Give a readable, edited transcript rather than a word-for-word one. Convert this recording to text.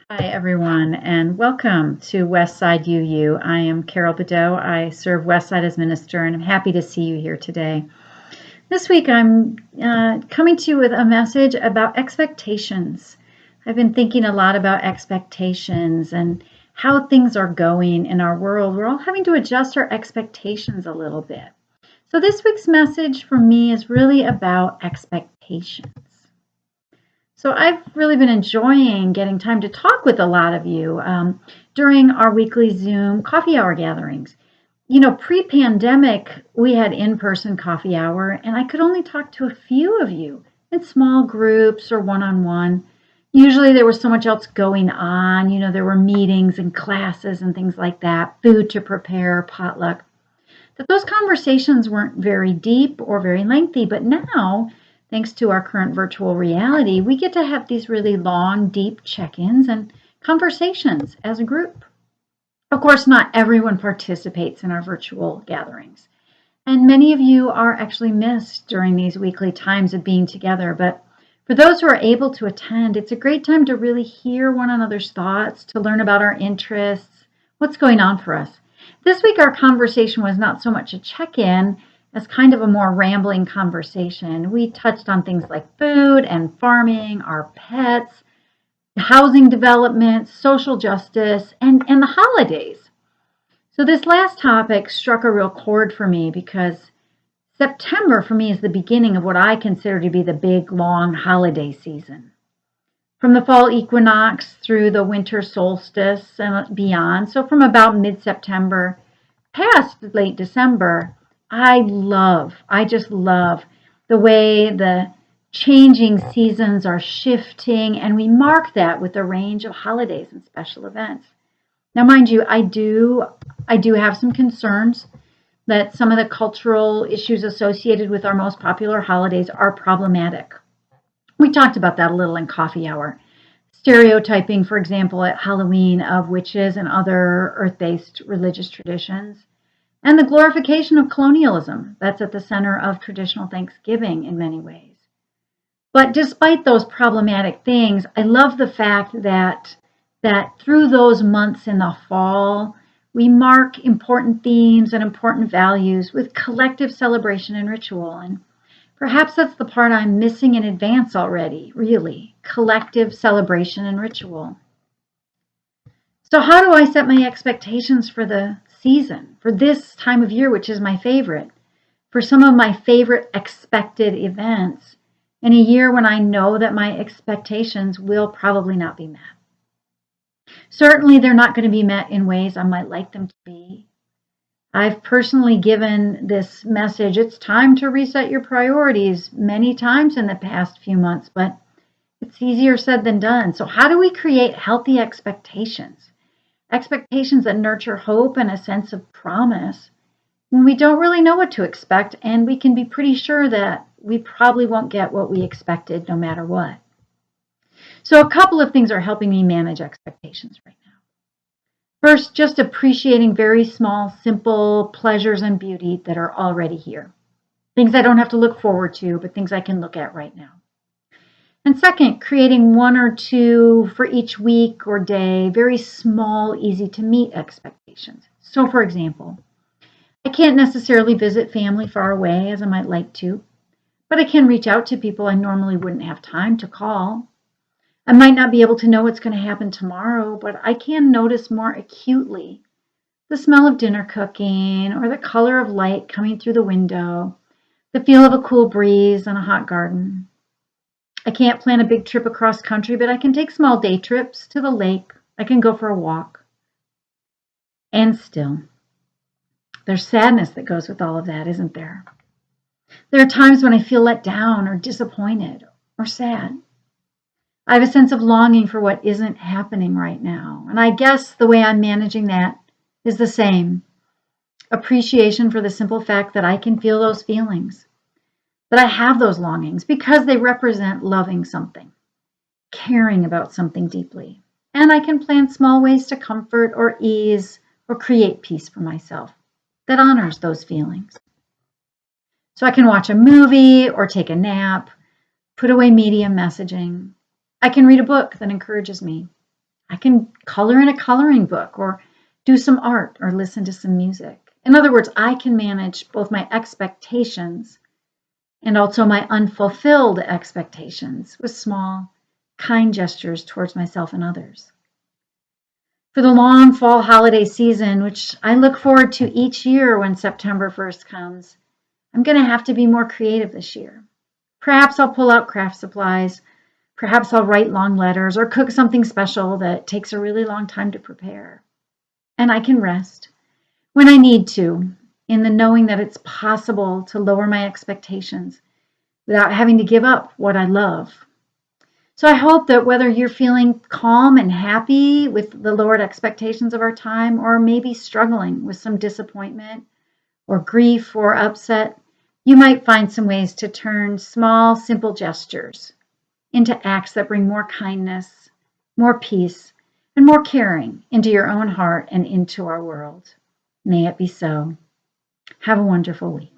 Hi, everyone, and welcome to Westside UU. I am Carol Bodeau. I serve Westside as minister, and I'm happy to see you here today. This week, I'm coming to you with a message about expectations. I've been thinking a lot about expectations and how things are going in our world. We're all having to adjust our expectations a little bit. So, this week's message for me is really about expectations. So I've really been enjoying getting time to talk with a lot of you during our weekly Zoom coffee hour gatherings. You know, pre-pandemic, we had in-person coffee hour, and I could only talk to a few of you in small groups or one-on-one. Usually there was so much else going on. You know, there were meetings and classes and things like that, food to prepare, potluck, that those conversations weren't very deep or very lengthy. But now, thanks to our current virtual reality, we get to have these really long, deep check-ins and conversations as a group. Of course, not everyone participates in our virtual gatherings, and many of you are actually missed during these weekly times of being together. But for those who are able to attend, it's a great time to really hear one another's thoughts, to learn about our interests, what's going on for us. This week, our conversation was not so much a check-in as kind of a more rambling conversation. We touched on things like food and farming, our pets, housing development, social justice, and the holidays. So this last topic struck a real chord for me because September for me is the beginning of what I consider to be the big, long holiday season. From the fall equinox through the winter solstice and beyond, so from about mid-September past late December, I just love the way the changing seasons are shifting, and we mark that with a range of holidays and special events. Now, mind you, I do have some concerns that some of the cultural issues associated with our most popular holidays are problematic. We talked about that a little in coffee hour. Stereotyping, for example, at Halloween of witches and other earth-based religious traditions, and the glorification of colonialism that's at the center of traditional Thanksgiving in many ways. But despite those problematic things, I love the fact that through those months in the fall, we mark important themes and important values with collective celebration and ritual. And perhaps that's the part I'm missing in advance already, really, collective celebration and ritual. So how do I set my expectations for the season, for this time of year, which is my favorite, for some of my favorite expected events in a year when I know that my expectations will probably not be met? Certainly, they're not going to be met in ways I might like them to be. I've personally given this message, it's time to reset your priorities, many times in the past few months, but it's easier said than done. So how do we create healthy expectations? Expectations that nurture hope and a sense of promise when we don't really know what to expect, and we can be pretty sure that we probably won't get what we expected no matter what. So a couple of things are helping me manage expectations right now. First, just appreciating very small, simple pleasures and beauty that are already here. Things I don't have to look forward to, but things I can look at right now. And second, creating one or two for each week or day, very small, easy to meet expectations. So for example, I can't necessarily visit family far away as I might like to, but I can reach out to people I normally wouldn't have time to call. I might not be able to know what's going to happen tomorrow, but I can notice more acutely the smell of dinner cooking or the color of light coming through the window, the feel of a cool breeze in a hot garden. I can't plan a big trip across country, but I can take small day trips to the lake. I can go for a walk. And still, there's sadness that goes with all of that, isn't there? There are times when I feel let down or disappointed or sad. I have a sense of longing for what isn't happening right now. And I guess the way I'm managing that is the same. Appreciation for the simple fact that I can feel those feelings, that I have those longings because they represent loving something, caring about something deeply. And I can plan small ways to comfort or ease or create peace for myself that honors those feelings. So I can watch a movie or take a nap, put away media messaging. I can read a book that encourages me. I can color in a coloring book or do some art or listen to some music. In other words, I can manage both my expectations and also my unfulfilled expectations with small, kind gestures towards myself and others. For the long fall holiday season, which I look forward to each year when September 1st comes, I'm going to have to be more creative this year. Perhaps I'll pull out craft supplies. Perhaps I'll write long letters or cook something special that takes a really long time to prepare. And I can rest when I need to, in the knowing that it's possible to lower my expectations without having to give up what I love. So I hope that whether you're feeling calm and happy with the lowered expectations of our time, or maybe struggling with some disappointment or grief or upset, you might find some ways to turn small, simple gestures into acts that bring more kindness, more peace, and more caring into your own heart and into our world. May it be so. Have a wonderful week.